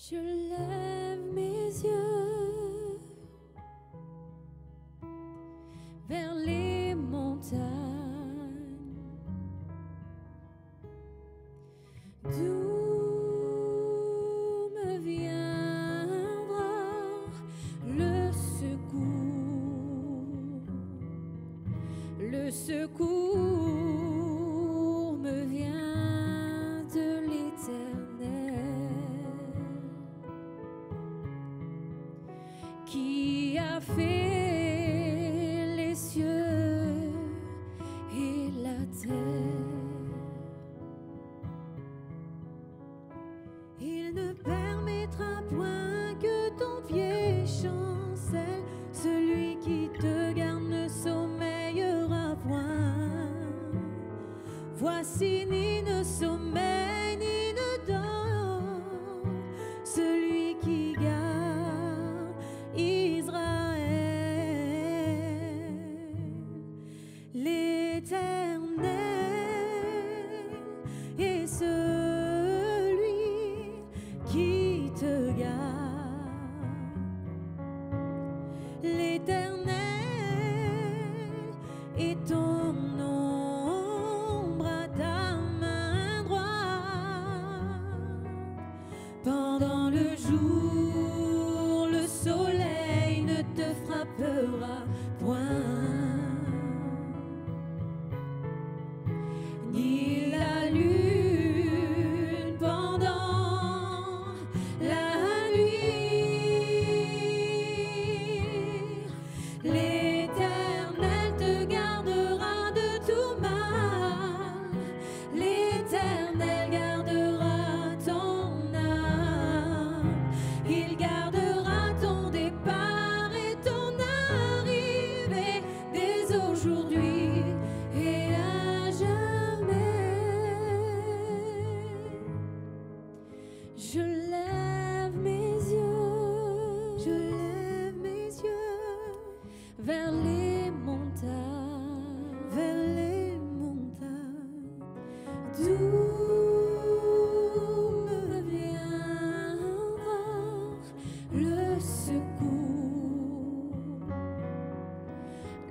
Je lève mes yeux vers les montagnes, d'où me viendra le secours. Le secours me vient de l'Éternel, qui a fait les cieux et la terre. Il ne permettra point que ton pied chancelle, celui qui te garde ne sommeillera point. Voici, ni ne sommeille ni ne dort celui qui garde Israël. L'Éternel est celui qui te garde. L'Éternel est ton ombre à ta main droite. Pendant le jour, le soleil ne te frappera point, ni la lune pendant la nuit. L'Éternel te gardera de tout mal. L'Éternel gardera ton âme. Il gardera ton départ et ton arrivée dès aujourd'hui et à jamais. Je lève mes yeux vers les montagnes, d'où me viendra le secours.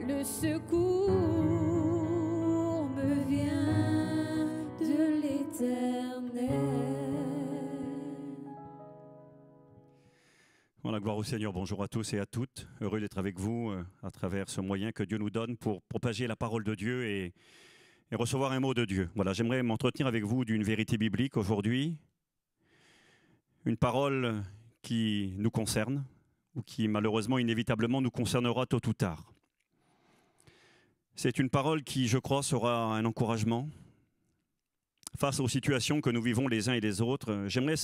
Le secours me vient de l'Éternel. Voilà, gloire au Seigneur. Bonjour à tous et à toutes. Heureux d'être avec vous à travers ce moyen que Dieu nous donne pour propager la parole de Dieu et recevoir un mot de Dieu. Voilà, j'aimerais m'entretenir avec vous d'une vérité biblique aujourd'hui, une parole qui nous concerne ou qui malheureusement, inévitablement, nous concernera tôt ou tard. C'est une parole qui, je crois, sera un encouragement face aux situations que nous vivons les uns et les autres. J'aimerais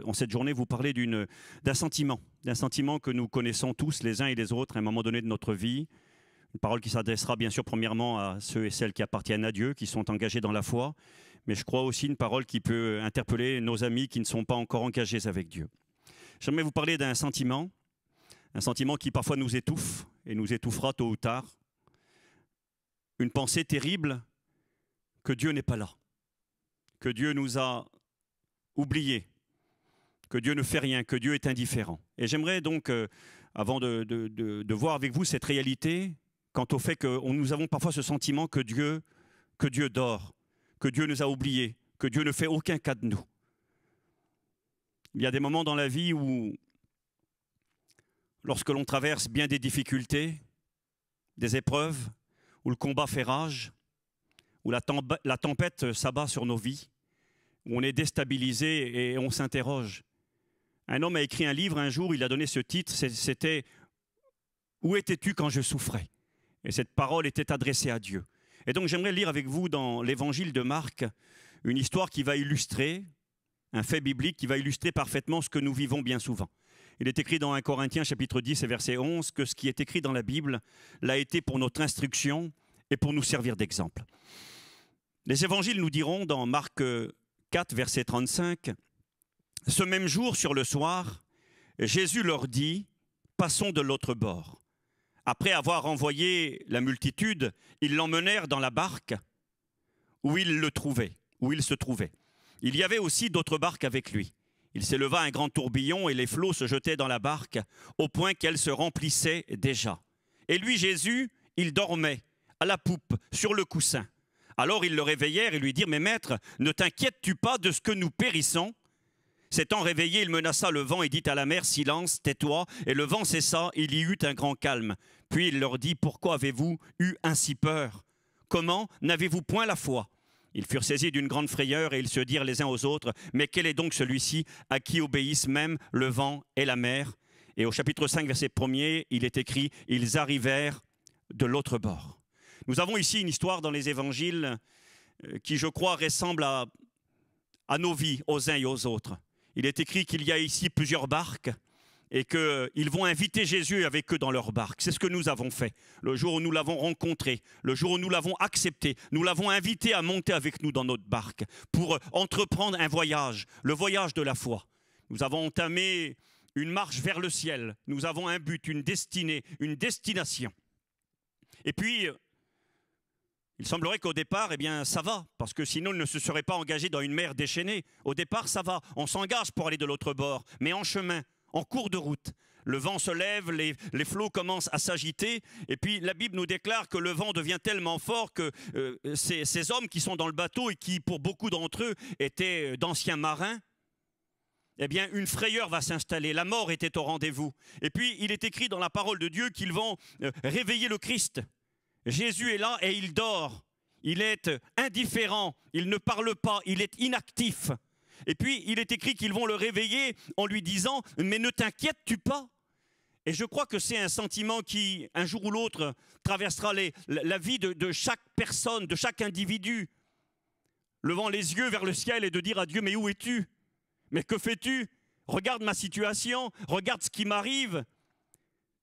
en cette journée vous parler d'un sentiment que nous connaissons tous les uns et les autres à un moment donné de notre vie. Une parole qui s'adressera bien sûr premièrement à ceux et celles qui appartiennent à Dieu, qui sont engagés dans la foi, mais je crois aussi une parole qui peut interpeller nos amis qui ne sont pas encore engagés avec Dieu. J'aimerais vous parler d'un sentiment qui parfois nous étouffe et nous étouffera tôt ou tard. Une pensée terrible que Dieu n'est pas là, que Dieu nous a oubliés, que Dieu ne fait rien, que Dieu est indifférent. Et j'aimerais donc, avant de voir avec vous cette réalité, quant au fait que nous avons parfois ce sentiment que Dieu dort, que Dieu nous a oubliés, que Dieu ne fait aucun cas de nous. Il y a des moments dans la vie où, lorsque l'on traverse bien des difficultés, des épreuves, où le combat fait rage, où la tempête s'abat sur nos vies, où on est déstabilisé et on s'interroge. Un homme a écrit un livre un jour, il a donné ce titre, c'était « Où étais-tu quand je souffrais ?» Et cette parole était adressée à Dieu. Et donc j'aimerais lire avec vous dans l'évangile de Marc une histoire qui va illustrer, un fait biblique qui va illustrer parfaitement ce que nous vivons bien souvent. Il est écrit dans 1 Corinthiens chapitre 10 et verset 11 que ce qui est écrit dans la Bible l'a été pour notre instruction et pour nous servir d'exemple. Les évangiles nous diront dans Marc 4, verset 35, « Ce même jour, sur le soir, Jésus leur dit, « Passons de l'autre bord. » Après avoir envoyé la multitude, ils l'emmenèrent dans la barque où il se trouvait. Il y avait aussi d'autres barques avec lui. Il s'éleva un grand tourbillon et les flots se jetaient dans la barque, au point qu'elle se remplissait déjà. Et lui, Jésus, il dormait, à la poupe, sur le coussin. Alors ils le réveillèrent et lui dirent, « Mais maître, ne t'inquiètes-tu pas de ce que nous périssons ?» S'étant réveillé, il menaça le vent et dit à la mer, « Silence, tais-toi !» Et le vent cessa, il y eut un grand calme. Puis il leur dit, « Pourquoi avez-vous eu ainsi peur? Comment n'avez-vous point la foi ?» Ils furent saisis d'une grande frayeur et ils se dirent les uns aux autres, « Mais quel est donc celui-ci à qui obéissent même le vent et la mer ?» Et au chapitre 5, verset 1er, il est écrit, « Ils arrivèrent de l'autre bord. » Nous avons ici une histoire dans les évangiles qui, je crois, ressemble à nos vies, aux uns et aux autres. Il est écrit qu'il y a ici plusieurs barques et qu'ils vont inviter Jésus avec eux dans leur barque. C'est ce que nous avons fait. Le jour où nous l'avons rencontré, le jour où nous l'avons accepté, nous l'avons invité à monter avec nous dans notre barque pour entreprendre un voyage, le voyage de la foi. Nous avons entamé une marche vers le ciel. Nous avons un but, une destinée, une destination. Et puis, il semblerait qu'au départ, eh bien, ça va, parce que sinon, il ne se serait pas engagé dans une mer déchaînée. Au départ, ça va, on s'engage pour aller de l'autre bord, mais en chemin, en cours de route. Le vent se lève, les flots commencent à s'agiter, et puis la Bible nous déclare que le vent devient tellement fort que ces hommes qui sont dans le bateau et qui, pour beaucoup d'entre eux, étaient d'anciens marins, eh bien, une frayeur va s'installer. La mort était au rendez-vous. Et puis, il est écrit dans la parole de Dieu qu'ils vont réveiller le Christ. Jésus est là et il dort. Il est indifférent, il ne parle pas, il est inactif. Et puis, il est écrit qu'ils vont le réveiller en lui disant « Mais ne t'inquiètes-tu pas ?» Et je crois que c'est un sentiment qui, un jour ou l'autre, traversera la vie de chaque personne, de chaque individu. Levant les yeux vers le ciel et de dire à Dieu « Mais où es-tu ? Mais que fais-tu ? Regarde ma situation, regarde ce qui m'arrive. »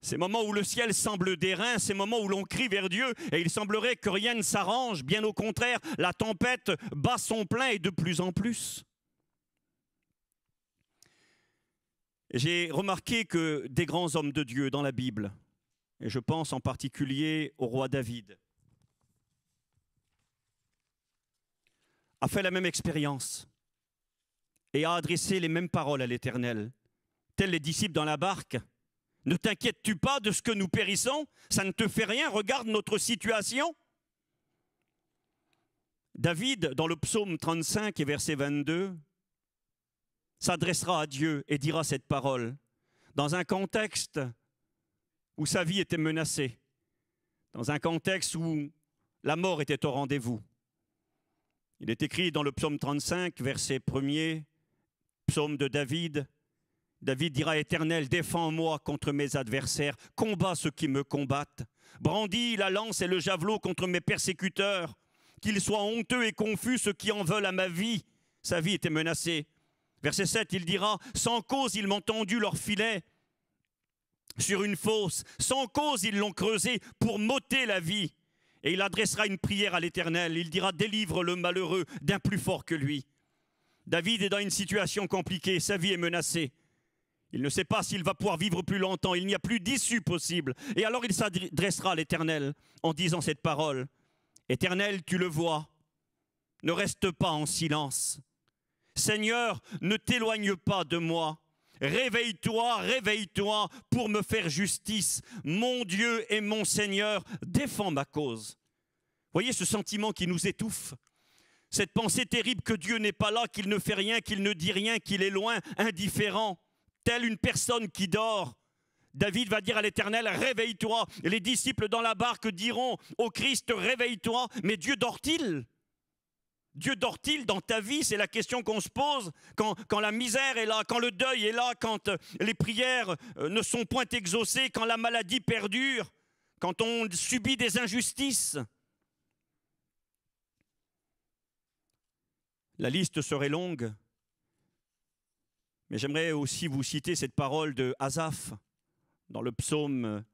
Ces moments où le ciel semble d'airain, ces moments où l'on crie vers Dieu et il semblerait que rien ne s'arrange, bien au contraire, la tempête bat son plein et de plus en plus. J'ai remarqué que des grands hommes de Dieu dans la Bible, et je pense en particulier au roi David, a fait la même expérience et a adressé les mêmes paroles à l'Éternel. Tels les disciples dans la barque, « Ne t'inquiètes-tu pas de ce que nous périssons? Ça ne te fait rien, regarde notre situation. » David, dans le psaume 35 et verset 22, s'adressera à Dieu et dira cette parole dans un contexte où sa vie était menacée, dans un contexte où la mort était au rendez-vous. Il est écrit dans le psaume 35, verset 1er, psaume de David, David dira « Éternel, défends-moi contre mes adversaires, combats ceux qui me combattent, brandis la lance et le javelot contre mes persécuteurs, qu'ils soient honteux et confus ceux qui en veulent à ma vie. » Sa vie était menacée. Verset 7, il dira « Sans cause, ils m'ont tendu leur filet sur une fosse. Sans cause, ils l'ont creusé pour m'ôter la vie. » Et il adressera une prière à l'Éternel. Il dira « Délivre le malheureux d'un plus fort que lui. » David est dans une situation compliquée. Sa vie est menacée. Il ne sait pas s'il va pouvoir vivre plus longtemps. Il n'y a plus d'issue possible. Et alors il s'adressera à l'Éternel en disant cette parole. « Éternel, tu le vois. Ne reste pas en silence. Seigneur, ne t'éloigne pas de moi. Réveille-toi, réveille-toi pour me faire justice. Mon Dieu et mon Seigneur, défends ma cause. » Voyez ce sentiment qui nous étouffe. Cette pensée terrible que Dieu n'est pas là, qu'il ne fait rien, qu'il ne dit rien, qu'il est loin, indifférent. Telle une personne qui dort. David va dire à l'Éternel, réveille-toi. Et les disciples dans la barque diront au Christ, réveille-toi. Mais Dieu dort-il? Dieu dort-il dans ta vie? C'est la question qu'on se pose quand la misère est là, quand le deuil est là, quand les prières ne sont point exaucées, quand la maladie perdure, quand on subit des injustices. La liste serait longue. Mais j'aimerais aussi vous citer cette parole de Asaph dans le psaume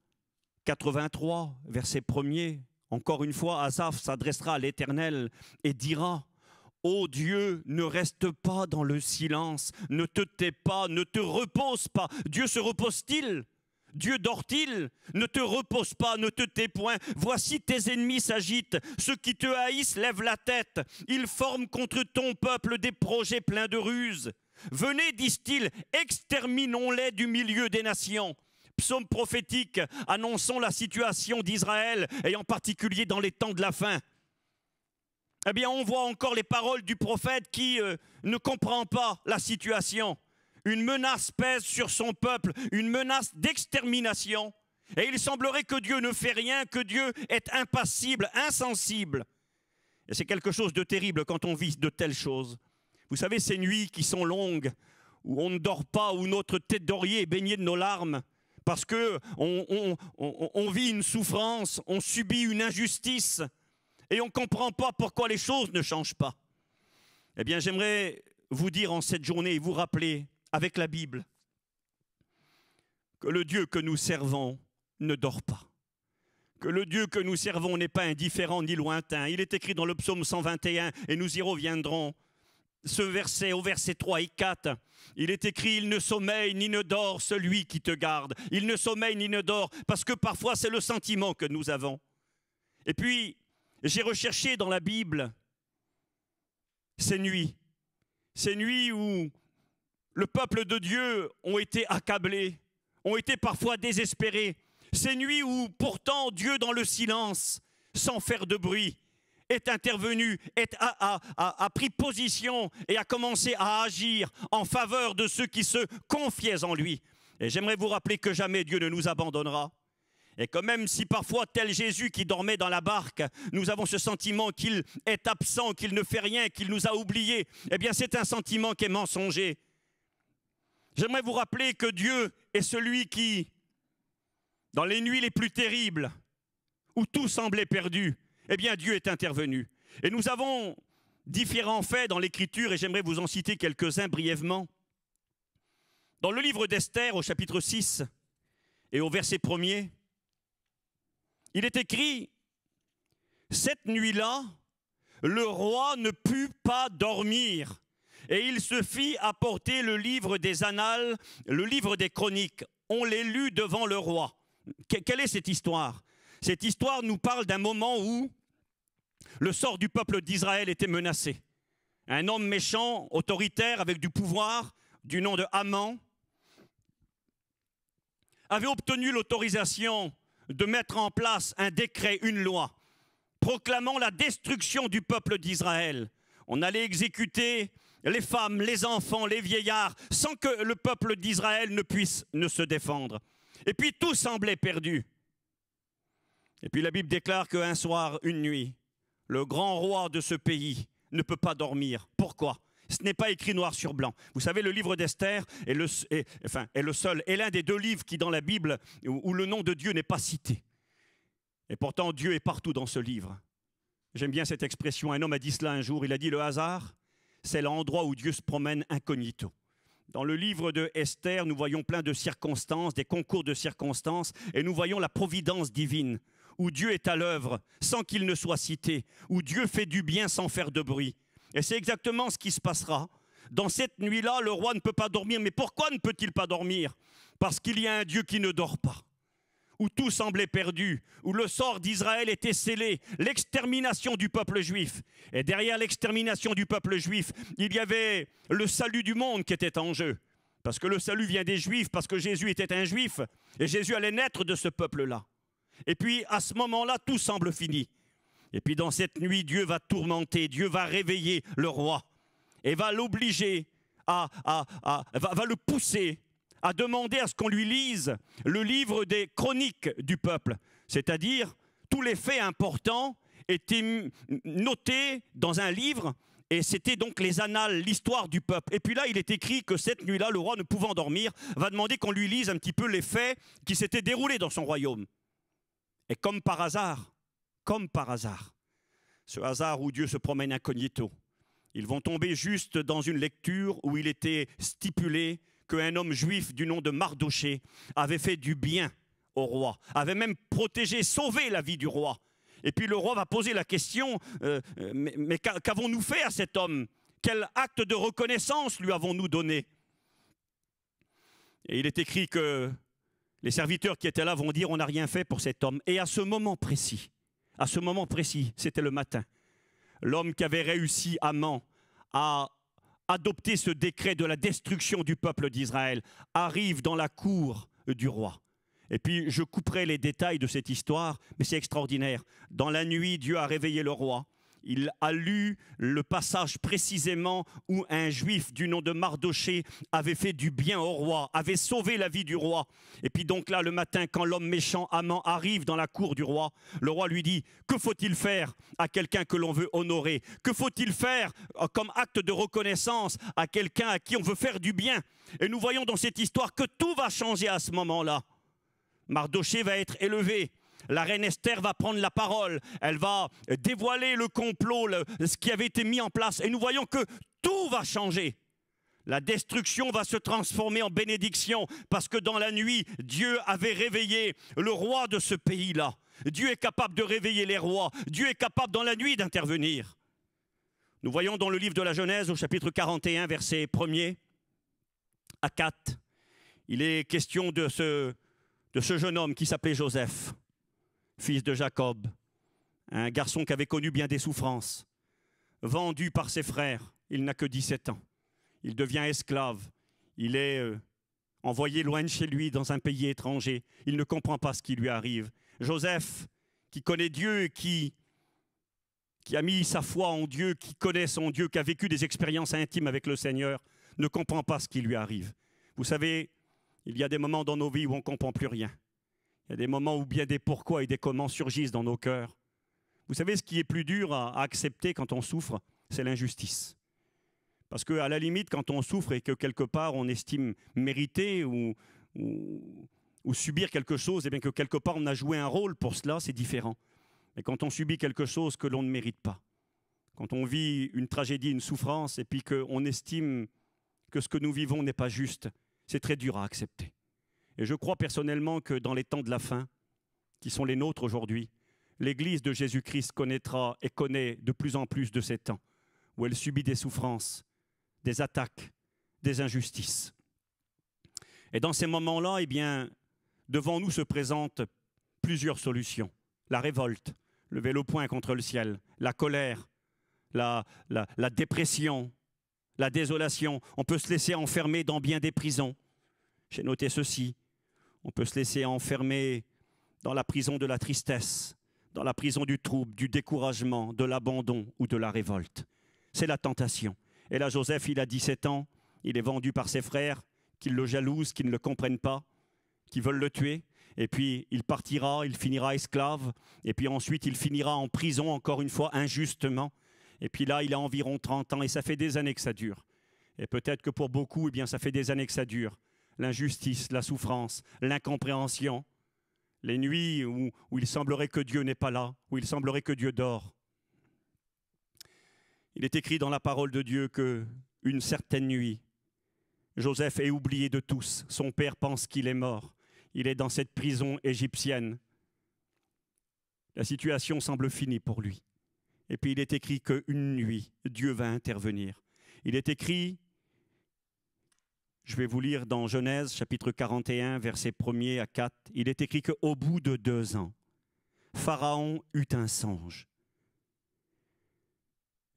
83, verset 1er. Encore une fois, Asaph s'adressera à l'Éternel et dira « Ô Dieu, ne reste pas dans le silence, ne te tais pas, ne te repose pas. » Dieu se repose-t-il? Dieu dort-il? Ne te repose pas, ne te tais point. Voici tes ennemis s'agitent, ceux qui te haïssent lèvent la tête. Ils forment contre ton peuple des projets pleins de ruses. Venez, disent-ils, exterminons-les du milieu des nations. Psaume prophétique annonçant la situation d'Israël, et en particulier dans les temps de la fin. Eh bien, on voit encore les paroles du prophète qui ne comprend pas la situation. Une menace pèse sur son peuple, une menace d'extermination. Et il semblerait que Dieu ne fait rien, que Dieu est impassible, insensible. Et c'est quelque chose de terrible quand on vit de telles choses. Vous savez, ces nuits qui sont longues, où on ne dort pas, où notre tête d'oreiller est baignée de nos larmes, parce qu'on vit une souffrance, on subit une injustice, et on ne comprend pas pourquoi les choses ne changent pas. Eh bien, j'aimerais vous dire en cette journée et vous rappeler, avec la Bible, que le Dieu que nous servons ne dort pas. Que le Dieu que nous servons n'est pas indifférent ni lointain. Il est écrit dans le psaume 121, et nous y reviendrons, ce verset, au verset 3 et 4, il est écrit « Il ne sommeille ni ne dort celui qui te garde ». Il ne sommeille ni ne dort, parce que parfois c'est le sentiment que nous avons. Et puis, j'ai recherché dans la Bible ces nuits où le peuple de Dieu ont été accablés, ont été parfois désespérés. Ces nuits où pourtant Dieu dans le silence, sans faire de bruit, est intervenu, a pris position et a commencé à agir en faveur de ceux qui se confiaient en lui. Et j'aimerais vous rappeler que jamais Dieu ne nous abandonnera. Et que même si parfois, tel Jésus qui dormait dans la barque, nous avons ce sentiment qu'il est absent, qu'il ne fait rien, qu'il nous a oubliés, eh bien c'est un sentiment qui est mensonger. J'aimerais vous rappeler que Dieu est celui qui, dans les nuits les plus terribles, où tout semblait perdu, eh bien Dieu est intervenu. Et nous avons différents faits dans l'Écriture, et j'aimerais vous en citer quelques-uns brièvement. Dans le livre d'Esther, au chapitre 6 et au verset 1er, il est écrit « Cette nuit-là, le roi ne put pas dormir, et il se fit apporter le livre des annales, le livre des chroniques. On les lut devant le roi. » Quelle est cette histoire? Cette histoire nous parle d'un moment où le sort du peuple d'Israël était menacé. Un homme méchant, autoritaire, avec du pouvoir, du nom de Haman, avait obtenu l'autorisation de mettre en place un décret, une loi, proclamant la destruction du peuple d'Israël. On allait exécuter les femmes, les enfants, les vieillards, sans que le peuple d'Israël ne puisse se défendre. Et puis tout semblait perdu. Et puis la Bible déclare qu'un soir, une nuit, le grand roi de ce pays ne peut pas dormir. Pourquoi? Ce n'est pas écrit noir sur blanc. Vous savez, le livre d'Esther est l'un des deux livres qui, dans la Bible, où le nom de Dieu n'est pas cité. Et pourtant, Dieu est partout dans ce livre. J'aime bien cette expression. Un homme a dit cela un jour. Il a dit, le hasard, c'est l'endroit où Dieu se promène incognito. Dans le livre de Esther, nous voyons plein de circonstances, des concours de circonstances, et nous voyons la providence divine, où Dieu est à l'œuvre sans qu'il ne soit cité, où Dieu fait du bien sans faire de bruit. Et c'est exactement ce qui se passera. Dans cette nuit-là, le roi ne peut pas dormir. Mais pourquoi ne peut-il pas dormir? Parce qu'il y a un Dieu qui ne dort pas, où tout semblait perdu, où le sort d'Israël était scellé, l'extermination du peuple juif. Et derrière l'extermination du peuple juif, il y avait le salut du monde qui était en jeu. Parce que le salut vient des Juifs, parce que Jésus était un Juif, et Jésus allait naître de ce peuple-là. Et puis, à ce moment-là, tout semble fini. Et puis dans cette nuit, Dieu va tourmenter, Dieu va réveiller le roi et va l'obliger, va le pousser à demander à ce qu'on lui lise le livre des chroniques du peuple. C'est-à-dire, tous les faits importants étaient notés dans un livre et c'était donc les annales, l'histoire du peuple. Et puis là, il est écrit que cette nuit-là, le roi, ne pouvant dormir, va demander qu'on lui lise un petit peu les faits qui s'étaient déroulés dans son royaume. Et comme par hasard, ce hasard où Dieu se promène incognito, ils vont tomber juste dans une lecture où il était stipulé qu'un homme juif du nom de Mardoché avait fait du bien au roi, avait même protégé, sauvé la vie du roi. Et puis le roi va poser la question, mais qu'avons-nous fait à cet homme? Quel acte de reconnaissance lui avons-nous donné? Et il est écrit que les serviteurs qui étaient là vont dire, on n'a rien fait pour cet homme. Et à ce moment précis, c'était le matin, l'homme qui avait réussi, Haman, à adopté ce décret de la destruction du peuple d'Israël, arrive dans la cour du roi. Et puis, je couperai les détails de cette histoire, mais c'est extraordinaire. Dans la nuit, Dieu a réveillé le roi. Il a lu le passage précisément où un juif du nom de Mardochée avait fait du bien au roi, avait sauvé la vie du roi. Et puis donc là, le matin, quand l'homme méchant Haman arrive dans la cour du roi, le roi lui dit « Que faut-il faire à quelqu'un que l'on veut honorer? Que faut-il faire comme acte de reconnaissance à quelqu'un à qui on veut faire du bien ?» Et nous voyons dans cette histoire que tout va changer à ce moment-là. Mardochée va être élevé. La reine Esther va prendre la parole, elle va dévoiler le complot, ce qui avait été mis en place. Et nous voyons que tout va changer. La destruction va se transformer en bénédiction parce que dans la nuit, Dieu avait réveillé le roi de ce pays-là. Dieu est capable de réveiller les rois. Dieu est capable dans la nuit d'intervenir. Nous voyons dans le livre de la Genèse, au chapitre 41, versets 1er à 4, il est question de ce jeune homme qui s'appelait Joseph, fils de Jacob, un garçon qui avait connu bien des souffrances, vendu par ses frères, il n'a que 17 ans. Il devient esclave, il est envoyé loin de chez lui dans un pays étranger, il ne comprend pas ce qui lui arrive. Joseph, qui connaît Dieu, qui a mis sa foi en Dieu, qui connaît son Dieu, qui a vécu des expériences intimes avec le Seigneur, ne comprend pas ce qui lui arrive. Vous savez, il y a des moments dans nos vies où on ne comprend plus rien. Il y a des moments où bien des pourquoi et des comment surgissent dans nos cœurs. Vous savez, ce qui est plus dur à accepter quand on souffre, c'est l'injustice. Parce qu'à la limite, quand on souffre et que quelque part on estime mériter ou subir quelque chose, et bien que quelque part on a joué un rôle pour cela, c'est différent. Mais quand on subit quelque chose que l'on ne mérite pas, quand on vit une tragédie, une souffrance, et puis qu'on estime que ce que nous vivons n'est pas juste, c'est très dur à accepter. Et je crois personnellement que dans les temps de la fin, qui sont les nôtres aujourd'hui, l'Église de Jésus-Christ connaîtra et connaît de plus en plus de ces temps, où elle subit des souffrances, des attaques, des injustices. Et dans ces moments-là, eh bien, devant nous se présentent plusieurs solutions. La révolte, lever le poing contre le ciel, la colère, la dépression, la désolation. On peut se laisser enfermer dans bien des prisons. J'ai noté ceci. On peut se laisser enfermer dans la prison de la tristesse, dans la prison du trouble, du découragement, de l'abandon ou de la révolte. C'est la tentation. Et là, Joseph, il a 17 ans, il est vendu par ses frères, qui le jalousent, qui ne le comprennent pas, qui veulent le tuer. Et puis, il partira, il finira esclave. Et puis ensuite, il finira en prison, encore une fois, injustement. Et puis là, il a environ 30 ans et ça fait des années que ça dure. Et peut-être que pour beaucoup, eh bien, ça fait des années que ça dure. L'injustice, la souffrance, l'incompréhension, les nuits où il semblerait que Dieu n'est pas là, où il semblerait que Dieu dort. Il est écrit dans la parole de Dieu qu'une certaine nuit, Joseph est oublié de tous. Son père pense qu'il est mort. Il est dans cette prison égyptienne. La situation semble finie pour lui. Et puis il est écrit qu'une nuit, Dieu va intervenir. Il est écrit, je vais vous lire dans Genèse, chapitre 41, versets 1er à 4, il est écrit qu'au bout de 2 ans, Pharaon eut un songe.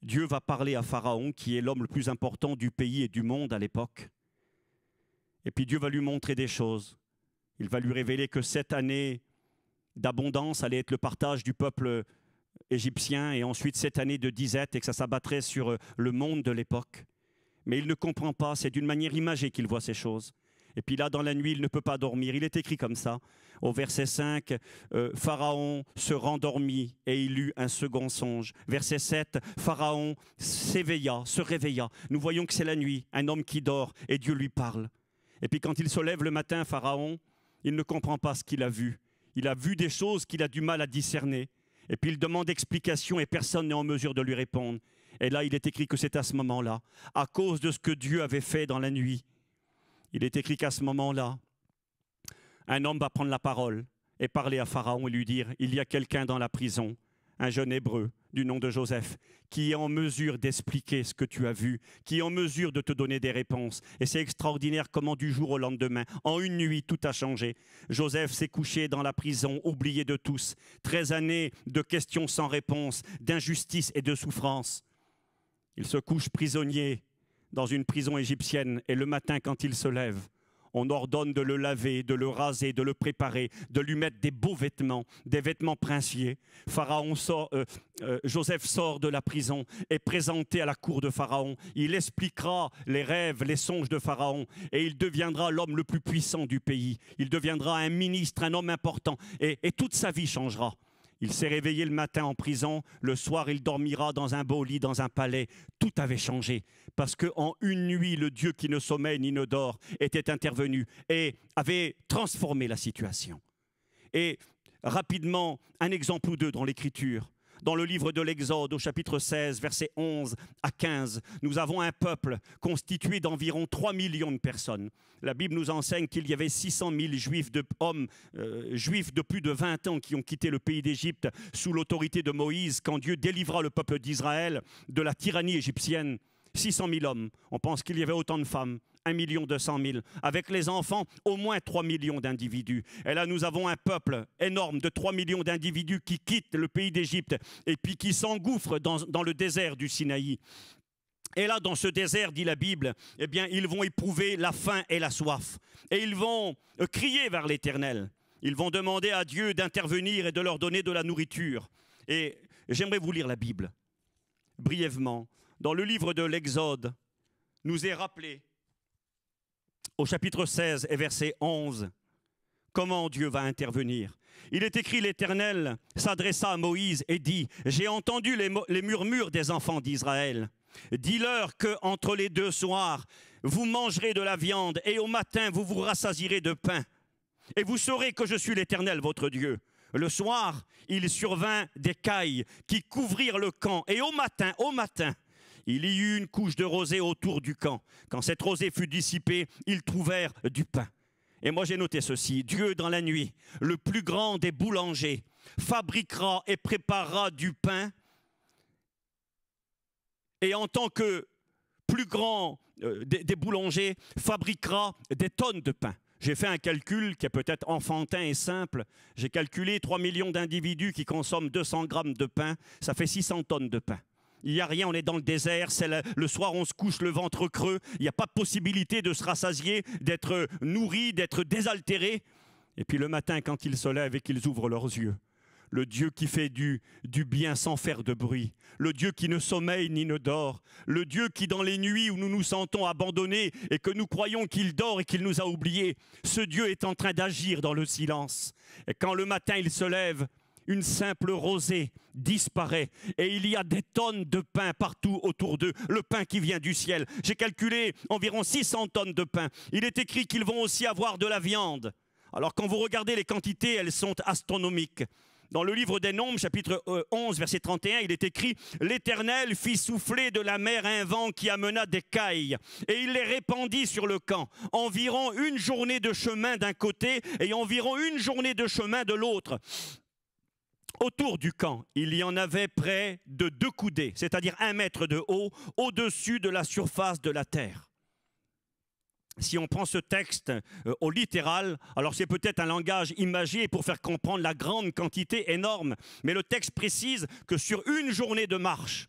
Dieu va parler à Pharaon, qui est l'homme le plus important du pays et du monde à l'époque. Et puis Dieu va lui montrer des choses. Il va lui révéler que cette année d'abondance allait être le partage du peuple égyptien, et ensuite cette année de disette, et que ça s'abattrait sur le monde de l'époque. Mais il ne comprend pas, c'est d'une manière imagée qu'il voit ces choses. Et puis là, dans la nuit, il ne peut pas dormir. Il est écrit comme ça, au verset 5, Pharaon se rendormit et il eut un second songe. Verset 7, Pharaon s'éveilla, se réveilla. Nous voyons que c'est la nuit, un homme qui dort, et Dieu lui parle. Et puis quand il se lève le matin, Pharaon, il ne comprend pas ce qu'il a vu. Il a vu des choses qu'il a du mal à discerner. Et puis il demande explication et personne n'est en mesure de lui répondre. Et là, il est écrit que c'est à ce moment-là, à cause de ce que Dieu avait fait dans la nuit, il est écrit qu'à ce moment-là, un homme va prendre la parole et parler à Pharaon et lui dire, il y a quelqu'un dans la prison, un jeune hébreu du nom de Joseph, qui est en mesure d'expliquer ce que tu as vu, qui est en mesure de te donner des réponses. Et c'est extraordinaire comment du jour au lendemain, en une nuit, tout a changé. Joseph s'est couché dans la prison, oublié de tous. 13 années de questions sans réponse, d'injustice et de souffrance. Il se couche prisonnier dans une prison égyptienne et le matin quand il se lève, on ordonne de le laver, de le raser, de le préparer, de lui mettre des beaux vêtements, des vêtements princiers. Joseph sort de la prison, est présenté à la cour de Pharaon. Il expliquera les rêves, les songes de Pharaon et il deviendra l'homme le plus puissant du pays. Il deviendra un ministre, un homme important et toute sa vie changera. Il s'est réveillé le matin en prison, le soir il dormira dans un beau lit, dans un palais. Tout avait changé parce qu'en une nuit, le Dieu qui ne sommeille ni ne dort était intervenu et avait transformé la situation. Et rapidement, un exemple ou deux dans l'Écriture. Dans le livre de l'Exode, au chapitre 16, versets 11 à 15, nous avons un peuple constitué d'environ 3 millions de personnes. La Bible nous enseigne qu'il y avait 600 000 juifs de plus de 20 ans qui ont quitté le pays d'Égypte sous l'autorité de Moïse quand Dieu délivra le peuple d'Israël de la tyrannie égyptienne. 600 000 hommes. On pense qu'il y avait autant de femmes. 1 200 000. Avec les enfants, au moins 3 millions d'individus. Et là, nous avons un peuple énorme de 3 millions d'individus qui quittent le pays d'Égypte et puis qui s'engouffrent dans le désert du Sinaï. Et là, dans ce désert, dit la Bible, eh bien, ils vont éprouver la faim et la soif. Et ils vont crier vers l'Éternel. Ils vont demander à Dieu d'intervenir et de leur donner de la nourriture. Et j'aimerais vous lire la Bible, brièvement. Dans le livre de l'Exode, nous est rappelé, au chapitre 16 et verset 11, comment Dieu va intervenir. Il est écrit, l'Éternel s'adressa à Moïse et dit, « J'ai entendu les murmures des enfants d'Israël. Dis-leur qu'entre les 2 soirs, vous mangerez de la viande et au matin, vous vous rassasierez de pain. Et vous saurez que je suis l'Éternel, votre Dieu. » Le soir, il survint des cailles qui couvrirent le camp. Et au matin, il y eut une couche de rosée autour du camp. Quand cette rosée fut dissipée, ils trouvèrent du pain. Et moi j'ai noté ceci, Dieu dans la nuit, le plus grand des boulangers, fabriquera et préparera du pain. Et en tant que plus grand des boulangers, fabriquera des tonnes de pain. J'ai fait un calcul qui est peut-être enfantin et simple. J'ai calculé 3 millions d'individus qui consomment 200 grammes de pain. Ça fait 600 tonnes de pain. Il n'y a rien, on est dans le désert, le soir on se couche le ventre creux, il n'y a pas de possibilité de se rassasier, d'être nourri, d'être désaltéré. Et puis le matin quand ils se lèvent et qu'ils ouvrent leurs yeux, le Dieu qui fait du bien sans faire de bruit, le Dieu qui ne sommeille ni ne dort, le Dieu qui dans les nuits où nous nous sentons abandonnés et que nous croyons qu'il dort et qu'il nous a oubliés, ce Dieu est en train d'agir dans le silence. Et quand le matin il se lève, une simple rosée disparaît et il y a des tonnes de pain partout autour d'eux, le pain qui vient du ciel. J'ai calculé environ 600 tonnes de pain. Il est écrit qu'ils vont aussi avoir de la viande. Alors quand vous regardez les quantités, elles sont astronomiques. Dans le livre des Nombres, chapitre 11, verset 31, il est écrit « L'Éternel fit souffler de la mer un vent qui amena des cailles, et il les répandit sur le camp, environ une journée de chemin d'un côté et environ une journée de chemin de l'autre. » Autour du camp, il y en avait près de 2 coudées, c'est-à-dire 1 mètre de haut, au-dessus de la surface de la terre. Si on prend ce texte au littéral, alors c'est peut-être un langage imagé pour faire comprendre la grande quantité énorme, mais le texte précise que sur une journée de marche,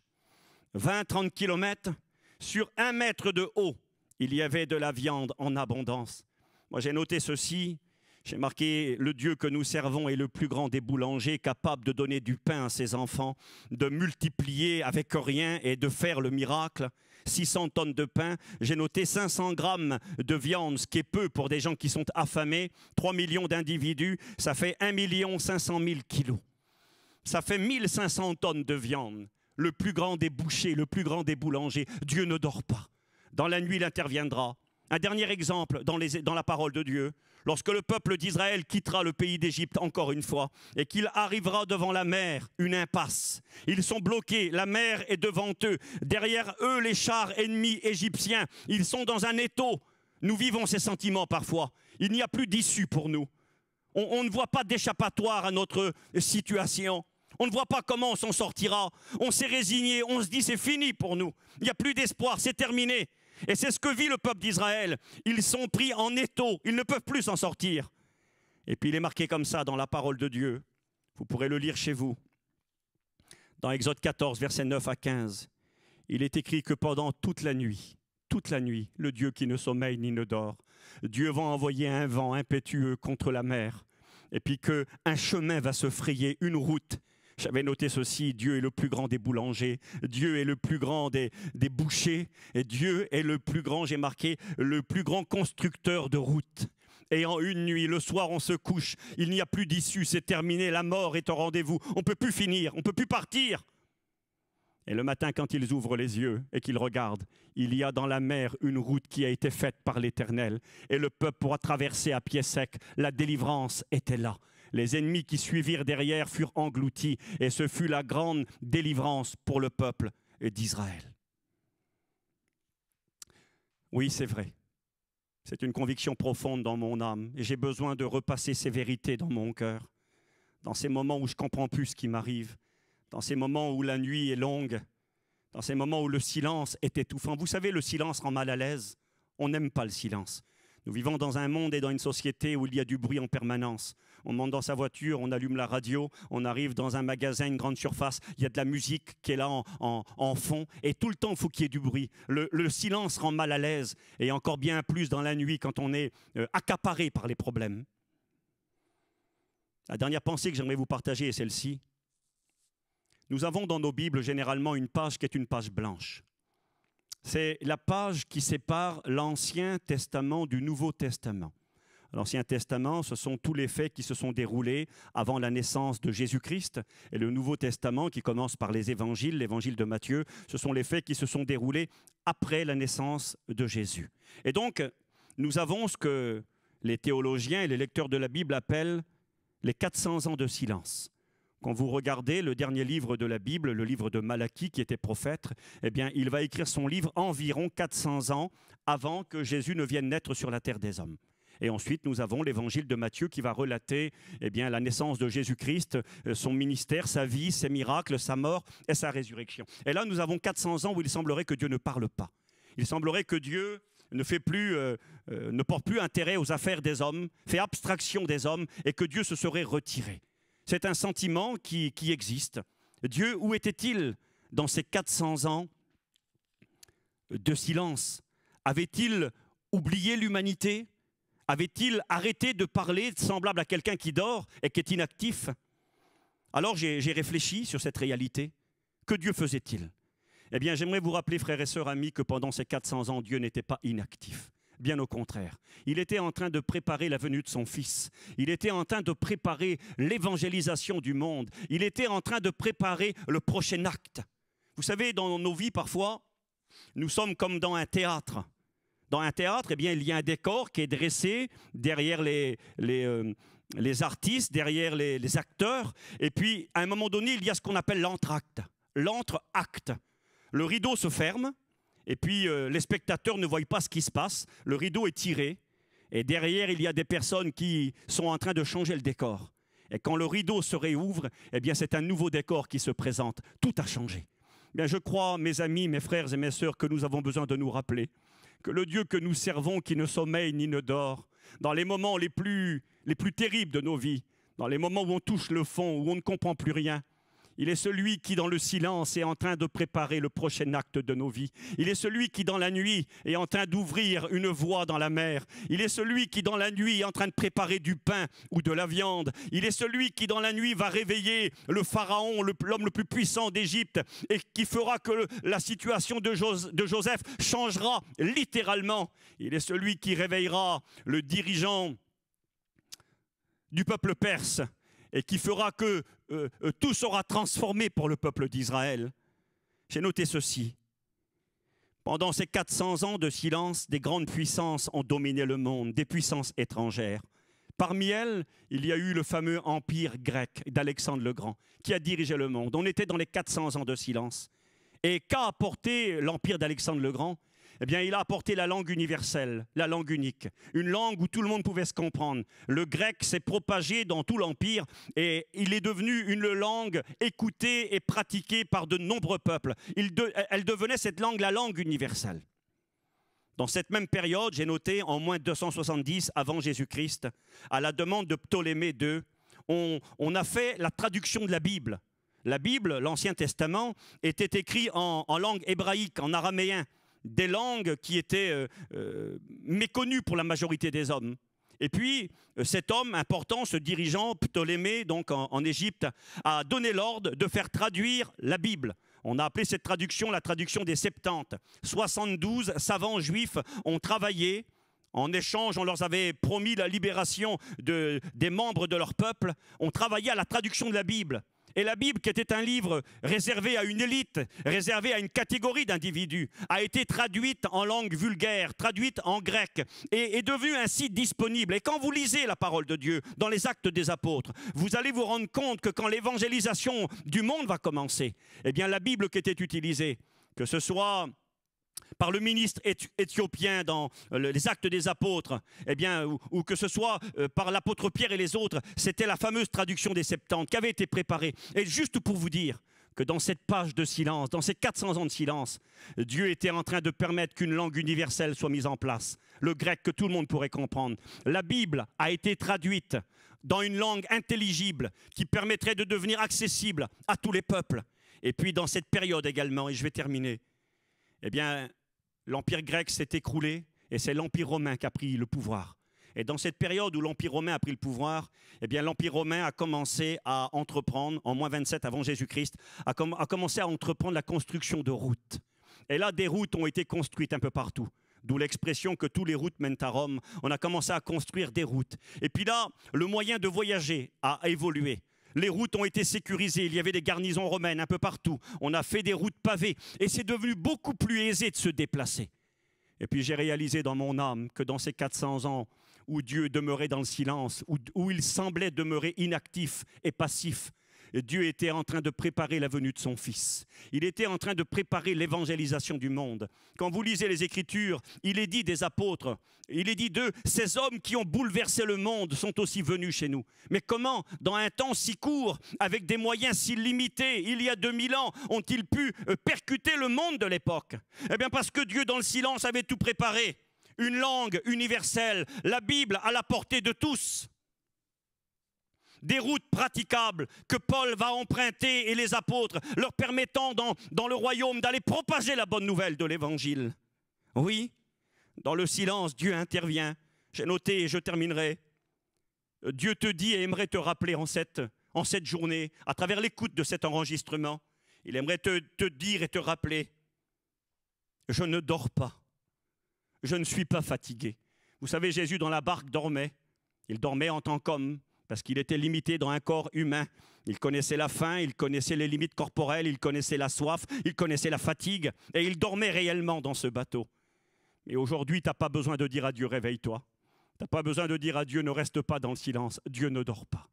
20-30 kilomètres, sur 1 mètre de haut, il y avait de la viande en abondance. Moi j'ai noté ceci. J'ai marqué, le Dieu que nous servons est le plus grand des boulangers, capable de donner du pain à ses enfants, de multiplier avec rien et de faire le miracle. 600 tonnes de pain, j'ai noté 500 grammes de viande, ce qui est peu pour des gens qui sont affamés. 3 millions d'individus, ça fait 1 500 000 kilos. Ça fait 1500 tonnes de viande. Le plus grand des bouchers, le plus grand des boulangers. Dieu ne dort pas. Dans la nuit, il interviendra. Un dernier exemple dans la parole de Dieu. Lorsque le peuple d'Israël quittera le pays d'Égypte encore une fois et qu'il arrivera devant la mer, une impasse. Ils sont bloqués, la mer est devant eux. Derrière eux, les chars ennemis égyptiens. Ils sont dans un étau. Nous vivons ces sentiments parfois. Il n'y a plus d'issue pour nous. On ne voit pas d'échappatoire à notre situation. On ne voit pas comment on s'en sortira. On s'est résigné, on se dit c'est fini pour nous. Il n'y a plus d'espoir, c'est terminé. Et c'est ce que vit le peuple d'Israël. Ils sont pris en étau, ils ne peuvent plus s'en sortir. Et puis il est marqué comme ça dans la parole de Dieu. Vous pourrez le lire chez vous. Dans Exode 14, versets 9 à 15, il est écrit que pendant toute la nuit, toute la nuit, le Dieu qui ne sommeille ni ne dort. Dieu va envoyer un vent impétueux contre la mer, et puis qu'un chemin va se frayer, une route. J'avais noté ceci, Dieu est le plus grand des boulangers, Dieu est le plus grand des bouchers, et Dieu est le plus grand, j'ai marqué, le plus grand constructeur de routes. Et en une nuit, le soir, on se couche, il n'y a plus d'issue, c'est terminé, la mort est au rendez-vous, on ne peut plus finir, on ne peut plus partir. Et le matin, quand ils ouvrent les yeux et qu'ils regardent, il y a dans la mer une route qui a été faite par l'Éternel. Et le peuple pourra traverser à pied sec. La délivrance était là. Les ennemis qui suivirent derrière furent engloutis. Et ce fut la grande délivrance pour le peuple d'Israël. Oui, c'est vrai. C'est une conviction profonde dans mon âme. Et j'ai besoin de repasser ces vérités dans mon cœur. Dans ces moments où je ne comprends plus ce qui m'arrive. Dans ces moments où la nuit est longue, dans ces moments où le silence est étouffant. Vous savez, le silence rend mal à l'aise. On n'aime pas le silence. Nous vivons dans un monde et dans une société où il y a du bruit en permanence. On monte dans sa voiture, on allume la radio, on arrive dans un magasin, une grande surface, il y a de la musique qui est là en fond, et tout le temps, il faut qu'il y ait du bruit. Le silence rend mal à l'aise, et encore bien plus dans la nuit quand on est accaparé par les problèmes. La dernière pensée que j'aimerais vous partager est celle-ci. Nous avons dans nos Bibles généralement une page qui est une page blanche. C'est la page qui sépare l'Ancien Testament du Nouveau Testament. L'Ancien Testament, ce sont tous les faits qui se sont déroulés avant la naissance de Jésus-Christ. Et le Nouveau Testament, qui commence par les évangiles, l'évangile de Matthieu, ce sont les faits qui se sont déroulés après la naissance de Jésus. Et donc, nous avons ce que les théologiens et les lecteurs de la Bible appellent les 400 ans de silence. Quand vous regardez le dernier livre de la Bible, le livre de Malachie, qui était prophète, eh bien, il va écrire son livre environ 400 ans avant que Jésus ne vienne naître sur la terre des hommes. Et ensuite, nous avons l'évangile de Matthieu qui va relater eh bien, la naissance de Jésus-Christ, son ministère, sa vie, ses miracles, sa mort et sa résurrection. Et là, nous avons 400 ans où il semblerait que Dieu ne parle pas. Il semblerait que Dieu ne porte plus intérêt aux affaires des hommes, fait abstraction des hommes et que Dieu se serait retiré. C'est un sentiment qui existe. Dieu, où était-il dans ces 400 ans de silence? Avait-il oublié l'humanité? Avait-il arrêté de parler semblable à quelqu'un qui dort et qui est inactif? Alors j'ai réfléchi sur cette réalité. Que Dieu faisait-il? Eh bien, j'aimerais vous rappeler, frères et sœurs, amis, que pendant ces 400 ans, Dieu n'était pas inactif. Bien au contraire. Il était en train de préparer la venue de son Fils. Il était en train de préparer l'évangélisation du monde. Il était en train de préparer le prochain acte. Vous savez, dans nos vies, parfois, nous sommes comme dans un théâtre. Dans un théâtre, eh bien, il y a un décor qui est dressé derrière les artistes, derrière les acteurs. Et puis, à un moment donné, il y a ce qu'on appelle l'entracte. L'entre-acte. Le rideau se ferme. Et puis, les spectateurs ne voient pas ce qui se passe. Le rideau est tiré. Et derrière, il y a des personnes qui sont en train de changer le décor. Et quand le rideau se réouvre, eh bien, c'est un nouveau décor qui se présente. Tout a changé. Bien, je crois, mes amis, mes frères et mes sœurs, que nous avons besoin de nous rappeler que le Dieu que nous servons, qui ne sommeille ni ne dort, dans les moments les plus terribles de nos vies, dans les moments où on touche le fond, où on ne comprend plus rien, il est celui qui, dans le silence, est en train de préparer le prochain acte de nos vies. Il est celui qui, dans la nuit, est en train d'ouvrir une voie dans la mer. Il est celui qui, dans la nuit, est en train de préparer du pain ou de la viande. Il est celui qui, dans la nuit, va réveiller le pharaon, l'homme le plus puissant d'Égypte, et qui fera que la situation de Joseph changera littéralement. Il est celui qui réveillera le dirigeant du peuple perse, et qui fera que tout sera transformé pour le peuple d'Israël. J'ai noté ceci. Pendant ces 400 ans de silence, des grandes puissances ont dominé le monde, des puissances étrangères. Parmi elles, il y a eu le fameux empire grec d'Alexandre le Grand, qui a dirigé le monde. On était dans les 400 ans de silence. Et qu'a apporté l'empire d'Alexandre le Grand? Eh bien, il a apporté la langue universelle, la langue unique, une langue où tout le monde pouvait se comprendre. Le grec s'est propagé dans tout l'Empire et il est devenu une langue écoutée et pratiquée par de nombreux peuples. Elle devenait cette langue la langue universelle. Dans cette même période, j'ai noté en moins 270 avant Jésus-Christ, à la demande de Ptolémée II, on a fait la traduction de la Bible. La Bible, l'Ancien Testament, était écrit en langue hébraïque, en araméen. des langues qui étaient méconnues pour la majorité des hommes. Et puis, cet homme important, ce dirigeant, Ptolémée, donc en Égypte, a donné l'ordre de faire traduire la Bible. On a appelé cette traduction la traduction des Septante. 72 savants juifs ont travaillé. En échange, on leur avait promis la libération des membres de leur peuple. On travaillait à la traduction de la Bible. Et la Bible, qui était un livre réservé à une élite, réservé à une catégorie d'individus, a été traduite en langue vulgaire, traduite en grec, et est devenue ainsi disponible. Et quand vous lisez la parole de Dieu dans les Actes des Apôtres, vous allez vous rendre compte que quand l'évangélisation du monde va commencer, eh bien la Bible qui était utilisée, que ce soit par le ministre éthiopien dans les Actes des Apôtres, eh bien, ou que ce soit par l'apôtre Pierre et les autres, c'était la fameuse traduction des Septante qui avait été préparée. Et juste pour vous dire que dans cette page de silence, dans ces 400 ans de silence, Dieu était en train de permettre qu'une langue universelle soit mise en place, le grec que tout le monde pourrait comprendre. La Bible a été traduite dans une langue intelligible qui permettrait de devenir accessible à tous les peuples. Et puis dans cette période également, et je vais terminer, eh bien, l'Empire grec s'est écroulé et c'est l'Empire romain qui a pris le pouvoir. Et dans cette période où l'Empire romain a pris le pouvoir, eh bien, l'Empire romain a commencé à entreprendre, en moins 27 avant Jésus-Christ, a commencé à entreprendre la construction de routes. Et là, des routes ont été construites un peu partout. D'où l'expression que tous les routes mènent à Rome. On a commencé à construire des routes. Et puis là, le moyen de voyager a évolué. Les routes ont été sécurisées, il y avait des garnisons romaines un peu partout. On a fait des routes pavées et c'est devenu beaucoup plus aisé de se déplacer. Et puis j'ai réalisé dans mon âme que dans ces 400 ans où Dieu demeurait dans le silence, où il semblait demeurer inactif et passif, Dieu était en train de préparer la venue de son Fils. Il était en train de préparer l'évangélisation du monde. Quand vous lisez les Écritures, il est dit des apôtres, il est dit d'eux, ces hommes qui ont bouleversé le monde sont aussi venus chez nous. Mais comment, dans un temps si court, avec des moyens si limités, il y a 2000 ans, ont-ils pu percuter le monde de l'époque? Eh bien parce que Dieu, dans le silence, avait tout préparé. Une langue universelle, la Bible à la portée de tous. Des routes praticables que Paul va emprunter et les apôtres, leur permettant dans le royaume d'aller propager la bonne nouvelle de l'Évangile. Oui, dans le silence, Dieu intervient. J'ai noté et je terminerai. Dieu te dit et aimerait te rappeler en cette journée, à travers l'écoute de cet enregistrement, il aimerait te dire et te rappeler, je ne dors pas, je ne suis pas fatigué. Vous savez, Jésus dans la barque dormait, il dormait en tant qu'homme, parce qu'il était limité dans un corps humain. Il connaissait la faim, il connaissait les limites corporelles, il connaissait la soif, il connaissait la fatigue, et il dormait réellement dans ce bateau. Et aujourd'hui, tu n'as pas besoin de dire à Dieu, réveille-toi. Tu n'as pas besoin de dire à Dieu, ne reste pas dans le silence. Dieu ne dort pas.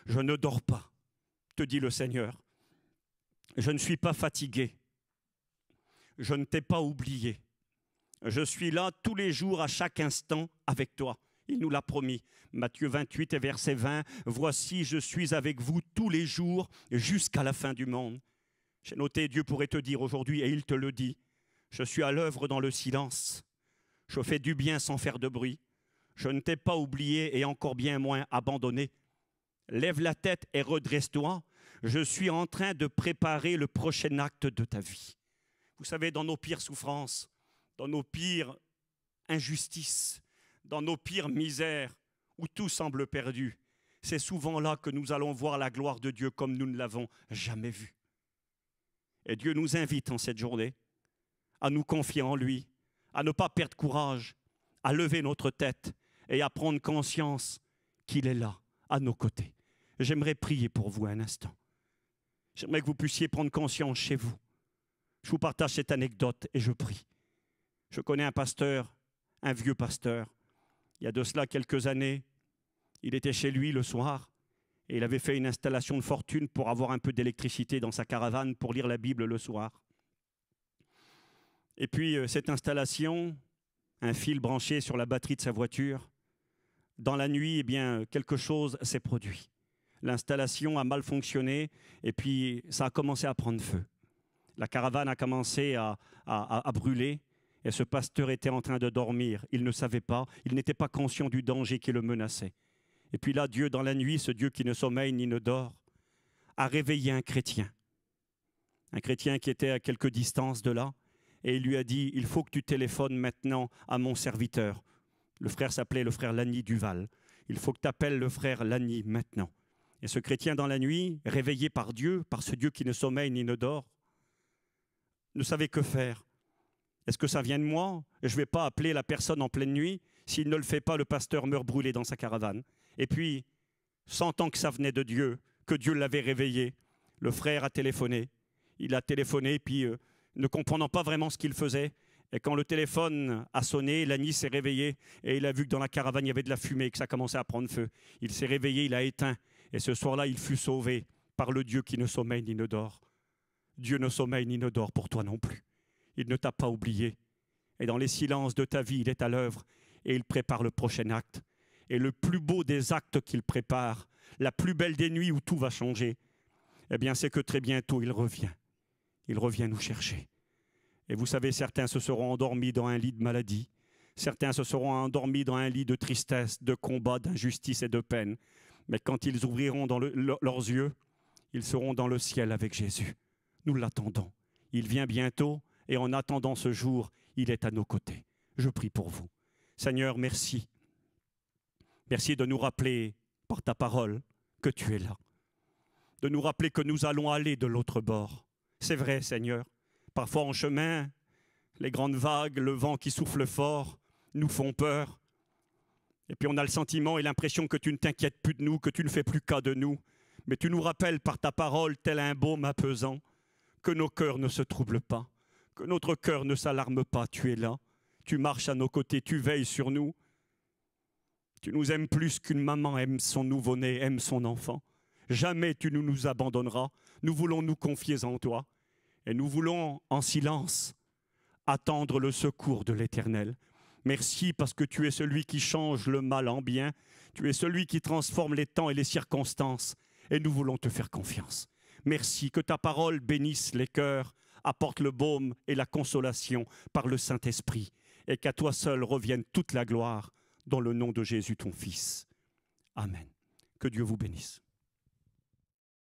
Je ne dors pas, te dit le Seigneur. Je ne suis pas fatigué. Je ne t'ai pas oublié. Je suis là tous les jours, à chaque instant, avec toi. Il nous l'a promis. Matthieu 28 et verset 20. Voici, je suis avec vous tous les jours jusqu'à la fin du monde. J'ai noté, Dieu pourrait te dire aujourd'hui, et il te le dit, je suis à l'œuvre dans le silence. Je fais du bien sans faire de bruit. Je ne t'ai pas oublié et encore bien moins abandonné. Lève la tête et redresse-toi. Je suis en train de préparer le prochain acte de ta vie. Vous savez, dans nos pires souffrances, dans nos pires injustices, dans nos pires misères, où tout semble perdu, c'est souvent là que nous allons voir la gloire de Dieu comme nous ne l'avons jamais vue. Et Dieu nous invite en cette journée à nous confier en lui, à ne pas perdre courage, à lever notre tête et à prendre conscience qu'il est là, à nos côtés. J'aimerais prier pour vous un instant. J'aimerais que vous puissiez prendre conscience chez vous. Je vous partage cette anecdote et je prie. Je connais un pasteur, un vieux pasteur. Il y a de cela quelques années, il était chez lui le soir et il avait fait une installation de fortune pour avoir un peu d'électricité dans sa caravane pour lire la Bible le soir. Et puis cette installation, un fil branché sur la batterie de sa voiture, dans la nuit, eh bien, quelque chose s'est produit. L'installation a mal fonctionné et puis ça a commencé à prendre feu. La caravane a commencé à brûler. Et ce pasteur était en train de dormir. Il ne savait pas, il n'était pas conscient du danger qui le menaçait. Et puis là, Dieu, dans la nuit, ce Dieu qui ne sommeille ni ne dort, a réveillé un chrétien. Un chrétien qui était à quelque distance de là et il lui a dit, il faut que tu téléphones maintenant à mon serviteur. Le frère s'appelait le frère Lani Duval. Il faut que tu appelles le frère Lani maintenant. Et ce chrétien dans la nuit, réveillé par Dieu, par ce Dieu qui ne sommeille ni ne dort, ne savait que faire. Est-ce que ça vient de moi? Je ne vais pas appeler la personne en pleine nuit. S'il ne le fait pas, le pasteur meurt brûlé dans sa caravane. Et puis, sentant que ça venait de Dieu, que Dieu l'avait réveillé, le frère a téléphoné. Il a téléphoné, puis ne comprenant pas vraiment ce qu'il faisait. Et quand le téléphone a sonné, Lani s'est réveillé et il a vu que dans la caravane, il y avait de la fumée et que ça commençait à prendre feu. Il s'est réveillé, il a éteint. Et ce soir-là, il fut sauvé par le Dieu qui ne sommeille ni ne dort. Dieu ne sommeille ni ne dort pour toi non plus. Il ne t'a pas oublié. Et dans les silences de ta vie, il est à l'œuvre et il prépare le prochain acte. Et le plus beau des actes qu'il prépare, la plus belle des nuits où tout va changer, eh bien, c'est que très bientôt, il revient. Il revient nous chercher. Et vous savez, certains se seront endormis dans un lit de maladie. Certains se seront endormis dans un lit de tristesse, de combat, d'injustice et de peine. Mais quand ils ouvriront leurs yeux, ils seront dans le ciel avec Jésus. Nous l'attendons. Il vient bientôt et en attendant ce jour, il est à nos côtés. Je prie pour vous. Seigneur, merci. Merci de nous rappeler par ta parole que tu es là. De nous rappeler que nous allons aller de l'autre bord. C'est vrai, Seigneur. Parfois en chemin, les grandes vagues, le vent qui souffle fort nous font peur. Et puis on a le sentiment et l'impression que tu ne t'inquiètes plus de nous, que tu ne fais plus cas de nous. Mais tu nous rappelles par ta parole, tel un baume apaisant, que nos cœurs ne se troublent pas, que notre cœur ne s'alarme pas. Tu es là, tu marches à nos côtés, tu veilles sur nous. Tu nous aimes plus qu'une maman aime son nouveau-né, aime son enfant. Jamais tu ne nous abandonneras. Nous voulons nous confier en toi. Et nous voulons, en silence, attendre le secours de l'Éternel. Merci parce que tu es celui qui change le mal en bien. Tu es celui qui transforme les temps et les circonstances. Et nous voulons te faire confiance. Merci que ta parole bénisse les cœurs, apporte le baume et la consolation par le Saint-Esprit. Et qu'à toi seul revienne toute la gloire dans le nom de Jésus ton Fils. Amen. Que Dieu vous bénisse.